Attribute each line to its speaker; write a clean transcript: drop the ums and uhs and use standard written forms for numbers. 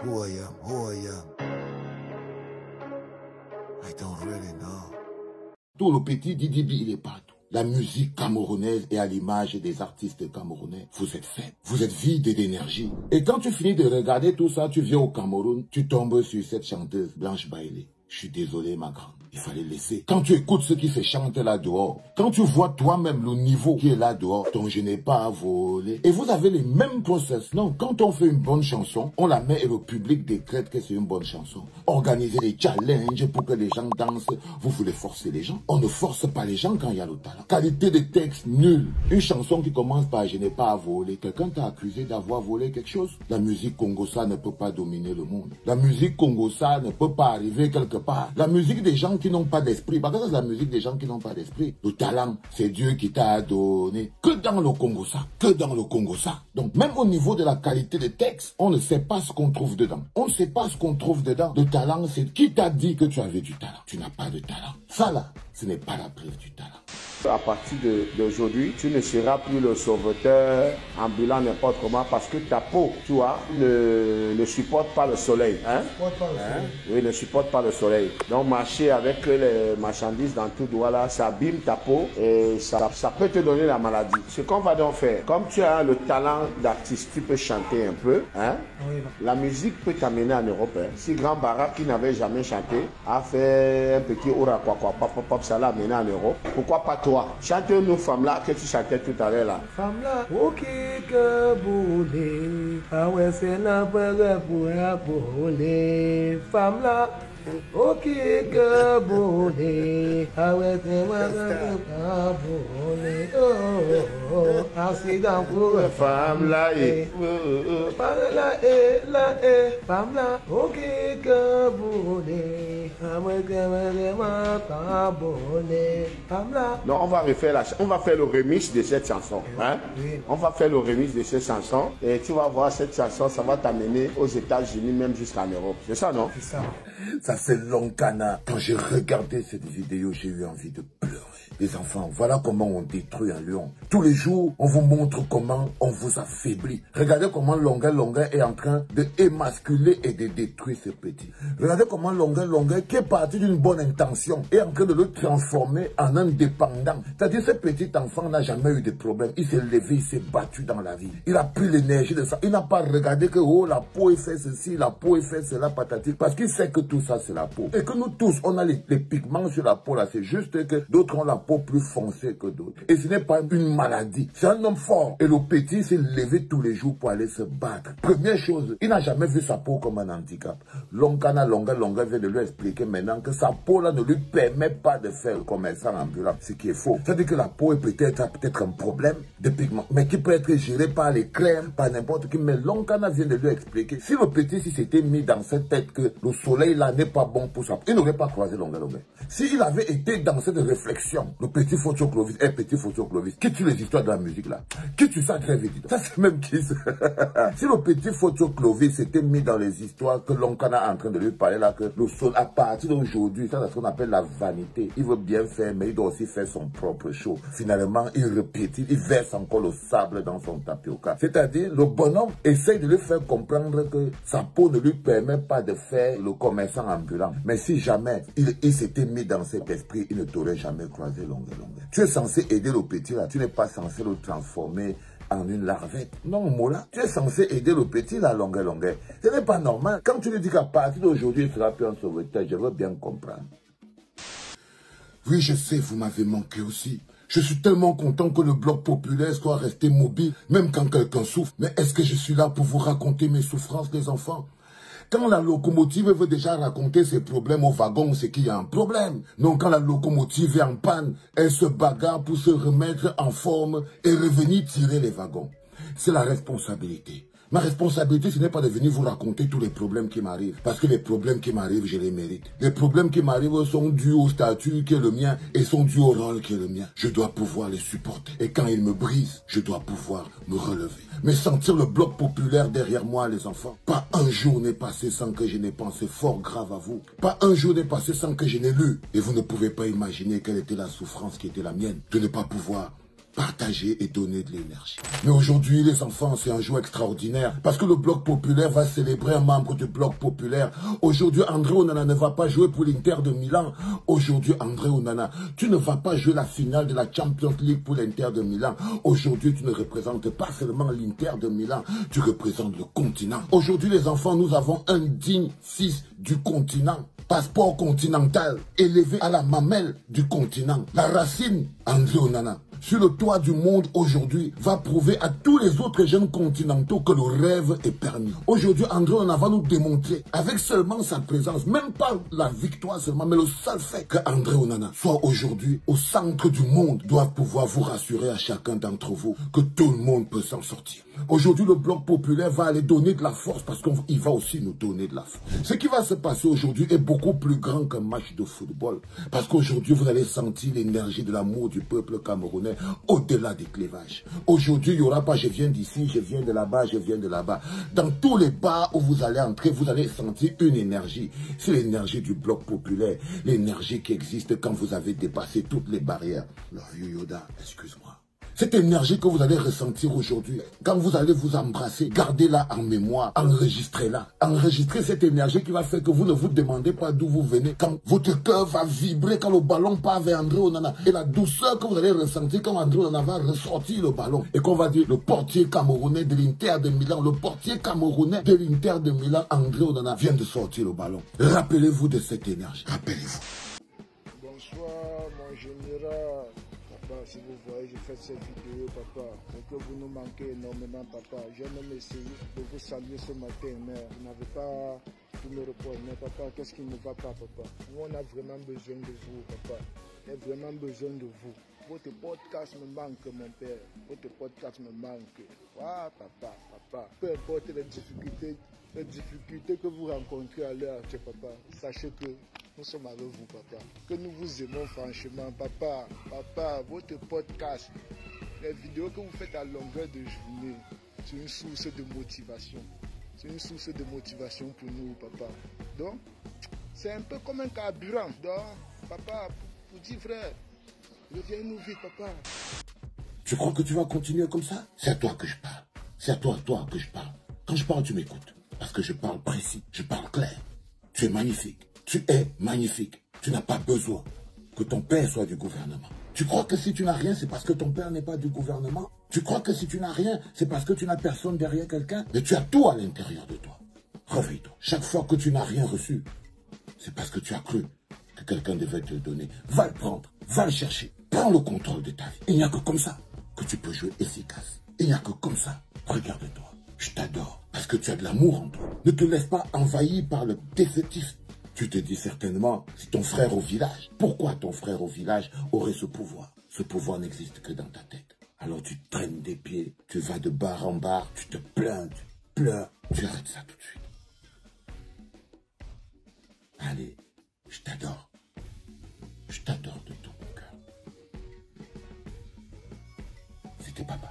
Speaker 1: Who I am. I don't really know. Tout le petit Didi, il est partout. La musique camerounaise est à l'image des artistes camerounais. Vous êtes faible, vous êtes vide d'énergie. Et quand tu finis de regarder tout ça, tu viens au Cameroun, tu tombes sur cette chanteuse Blanche Bailey. Je suis désolé, ma grande. Il fallait laisser. Quand tu écoutes ce qui se chante là dehors, quand tu vois toi-même le niveau qui est là dehors, ton je n'ai pas à voler. Et vous avez les mêmes process. Non, quand on fait une bonne chanson, on la met et le public décrète que c'est une bonne chanson. Organisez des challenges pour que les gens dansent. Vous voulez forcer les gens. On ne force pas les gens quand il y a le talent. Qualité de texte nulle. Une chanson qui commence par je n'ai pas à voler. Quelqu'un t'a accusé d'avoir volé quelque chose. La musique congossa ne peut pas dominer le monde. La musique congossa ne peut pas arriver quelque part. La musique des gens qui n'ont pas d'esprit. Parce que c'est la musique des gens qui n'ont pas d'esprit. Le talent, c'est Dieu qui t'a donné. Que dans le Congo ça. Que dans le Congo ça. Donc, même au niveau de la qualité des textes, on ne sait pas ce qu'on trouve dedans. On ne sait pas ce qu'on trouve dedans. Le talent, c'est qui t'a dit que tu avais du talent. Tu n'as pas de talent. Ça là, ce n'est pas la preuve du talent.
Speaker 2: À partir d'aujourd'hui, tu ne seras plus le sauveteur ambulant n'importe comment parce que ta peau, tu vois, ne supporte pas le soleil. Hein? Oui, ne supporte pas le soleil. Donc, marcher avec les marchandises dans tout doigt là, ça abîme ta peau et ça peut te donner la maladie. Ce qu'on va donc faire, comme tu as le talent d'artiste, tu peux chanter un peu. Hein? Oui. La musique peut t'amener en Europe. Hein? Si Grand Barak, qui n'avait jamais chanté, a fait un petit aura quoi quoi pop pop pop, ça l'a amené en Europe. Pourquoi pas toi? Chante-nous femme là que tu chantais tout à l'heure là.
Speaker 3: Femme là, ok que boulé, ah ouais c'est la pour boulé. Femme là, ok que boulé, ah ouais c'est la boulé. Oh, accident pour femme là et femme là, ok que boulé, ah ouais c'est boulé. Femme là.
Speaker 2: Non, on va faire le remix de cette chanson. Hein? Oui. On va faire le remix de cette chanson et tu vas voir cette chanson, ça va t'amener aux États-Unis, même jusqu'en Europe. C'est ça, non?
Speaker 3: C'est ça.
Speaker 1: Ça c'est Loncana. Quand j'ai regardé cette vidéo, j'ai eu envie de pleurer. Les enfants, voilà comment on détruit un lion. Tous les jours, on vous montre comment on vous affaiblit. Regardez comment Longa est en train de émasculer et de détruire ce petit. Regardez comment Longa, qui est parti d'une bonne intention, est en train de le transformer en indépendant. C'est-à-dire ce petit enfant n'a jamais eu de problème. Il s'est levé, il s'est battu dans la vie. Il a pris l'énergie de ça. Il n'a pas regardé que oh, la peau est fait ceci, la peau est fait cela, patati. Parce qu'il sait que tout ça c'est la peau. Et que nous tous, on a les pigments sur la peau là. C'est juste que d'autres ont la peau plus foncée que d'autres. Et ce n'est pas une maladie. C'est un homme fort. Et le petit s'est levé tous les jours pour aller se battre. Première chose, il n'a jamais vu sa peau comme un handicap. Longa vient de lui expliquer maintenant que sa peau là ne lui permet pas de faire le commerçant ambulant. Ce qui est faux. C'est-à-dire que la peau est peut-être un problème de pigment, mais qui peut être géré par les crèmes, par n'importe qui. Mais Loncana vient de lui expliquer. Si le petit s'était mis dans cette tête que le soleil là n'est pas bon pour sa peau, il n'aurait pas croisé Longa. S'il avait été dans cette réflexion, le petit Photo Clovis, petit Photo Clovis, qui tue les histoires de la musique là, qui tue ça très vite. Ça c'est même qui. Si le petit Photo Clovis s'était mis dans les histoires que Loncana est en train de lui parler là, que le soleil, à partir d'aujourd'hui, ça c'est ce qu'on appelle la vanité. Il veut bien faire, mais il doit aussi faire son propre show. Finalement, il répétit, il verse encore le sable dans son tapioca. C'est-à-dire, le bonhomme essaye de lui faire comprendre que sa peau ne lui permet pas de faire le commerçant ambulant. Mais si jamais il s'était mis dans cet esprit, il ne t'aurait jamais croisé Longa. Tu es censé aider le petit là, tu n'es pas censé le transformer en une larvette. Non, Mola, tu es censé aider le petit là, Longa. Ce n'est pas normal. Quand tu lui dis qu'à partir d'aujourd'hui, il sera plus un sauveteur, je veux bien comprendre. Oui, je sais, vous m'avez manqué aussi. Je suis tellement content que le bloc populaire soit resté mobile, même quand quelqu'un souffre. Mais est-ce que je suis là pour vous raconter mes souffrances, les enfants? Quand la locomotive veut déjà raconter ses problèmes au wagon, c'est qu'il y a un problème. Non, quand la locomotive est en panne, elle se bagarre pour se remettre en forme et revenir tirer les wagons. C'est la responsabilité. Ma responsabilité, ce n'est pas de venir vous raconter tous les problèmes qui m'arrivent. Parce que les problèmes qui m'arrivent, je les mérite. Les problèmes qui m'arrivent sont dus au statut qui est le mien et sont dus au rôle qui est le mien. Je dois pouvoir les supporter. Et quand ils me brisent, je dois pouvoir me relever. Mais sentir le bloc populaire derrière moi, les enfants, pas un jour n'est passé sans que je n'ai pensé fort grave à vous. Pas un jour n'est passé sans que je n'ai lu. Et vous ne pouvez pas imaginer quelle était la souffrance qui était la mienne. De ne pas pouvoir partager et donner de l'énergie. Mais aujourd'hui, les enfants, c'est un jour extraordinaire parce que le Bloc Populaire va célébrer un membre du Bloc Populaire. Aujourd'hui, André Onana ne va pas jouer pour l'Inter de Milan. Aujourd'hui, André Onana, tu ne vas pas jouer la finale de la Champions League pour l'Inter de Milan. Aujourd'hui, tu ne représentes pas seulement l'Inter de Milan, tu représentes le continent. Aujourd'hui, les enfants, nous avons un digne fils du continent. Passeport continental, élevé à la mamelle du continent. La racine, André Onana, sur le toit du monde aujourd'hui, va prouver à tous les autres jeunes continentaux que le rêve est permis. Aujourd'hui, André Onana va nous démontrer, avec seulement sa présence, même pas la victoire seulement, mais le seul fait que André Onana soit aujourd'hui au centre du monde, doit pouvoir vous rassurer à chacun d'entre vous que tout le monde peut s'en sortir. Aujourd'hui, le Bloc Populaire va aller donner de la force parce qu'il va aussi nous donner de la force. Ce qui va se passer aujourd'hui est beaucoup plus grand qu'un match de football. Parce qu'aujourd'hui, vous allez sentir l'énergie de l'amour du peuple camerounais au-delà des clivages. Aujourd'hui, il n'y aura pas je viens d'ici, je viens de là-bas, je viens de là-bas. Dans tous les bars où vous allez entrer, vous allez sentir une énergie. C'est l'énergie du Bloc Populaire. L'énergie qui existe quand vous avez dépassé toutes les barrières. Le vieux Yoda, excuse-moi. Cette énergie que vous allez ressentir aujourd'hui, quand vous allez vous embrasser, gardez-la en mémoire, enregistrez-la. Enregistrez cette énergie qui va faire que vous ne vous demandez pas d'où vous venez. Quand votre cœur va vibrer, quand le ballon part vers André Onana, et la douceur que vous allez ressentir quand André Onana va ressortir le ballon, et qu'on va dire le portier camerounais de l'Inter de Milan, le portier camerounais de l'Inter de Milan, André Onana vient de sortir le ballon. Rappelez-vous de cette énergie, rappelez-vous.
Speaker 4: Bonsoir mon général. Papa, si vous voyez, je fais cette vidéo, papa, et que vous nous manquez énormément, papa. J'ai même essayé de vous saluer ce matin, mais vous n'avez pas pu me répondre. Mais papa, qu'est-ce qui ne va pas, papa? Nous, on a vraiment besoin de vous, papa. On a vraiment besoin de vous. Votre podcast me manque, mon père. Votre podcast me manque. Ah, papa, papa. Peu importe les difficultés que vous rencontrez à l'heure actuelle, papa, sachez que nous sommes avec vous, papa. Que nous vous aimons franchement, papa. Papa, votre podcast, les vidéos que vous faites à longueur de journée, c'est une source de motivation. C'est une source de motivation pour nous, papa. Donc, c'est un peu comme un carburant. Donc, papa, pour dire frère, reviens-nous vite, papa.
Speaker 1: Tu crois que tu vas continuer comme ça? C'est à toi que je parle. C'est à toi que je parle. Quand je parle, tu m'écoutes. Parce que je parle précis, je parle clair. Tu es magnifique. Tu es magnifique. Tu n'as pas besoin que ton père soit du gouvernement. Tu crois que si tu n'as rien, c'est parce que ton père n'est pas du gouvernement? Tu crois que si tu n'as rien, c'est parce que tu n'as personne derrière quelqu'un? Mais tu as tout à l'intérieur de toi. Réveille-toi. Chaque fois que tu n'as rien reçu, c'est parce que tu as cru que quelqu'un devait te le donner. Va le prendre, va le chercher. Prends le contrôle de ta vie. Il n'y a que comme ça que tu peux jouer efficace. Il n'y a que comme ça. Regarde-toi. Je t'adore parce que tu as de l'amour en toi. Ne te laisse pas envahir par le défaitisme. Tu te dis certainement, c'est ton frère au village. Pourquoi ton frère au village aurait ce pouvoir? Ce pouvoir n'existe que dans ta tête. Alors tu traînes des pieds, tu vas de bar en bar, tu te plains, tu pleures. Tu arrêtes ça tout de suite. Allez, je t'adore. Je t'adore de tout mon cœur. C'était papa.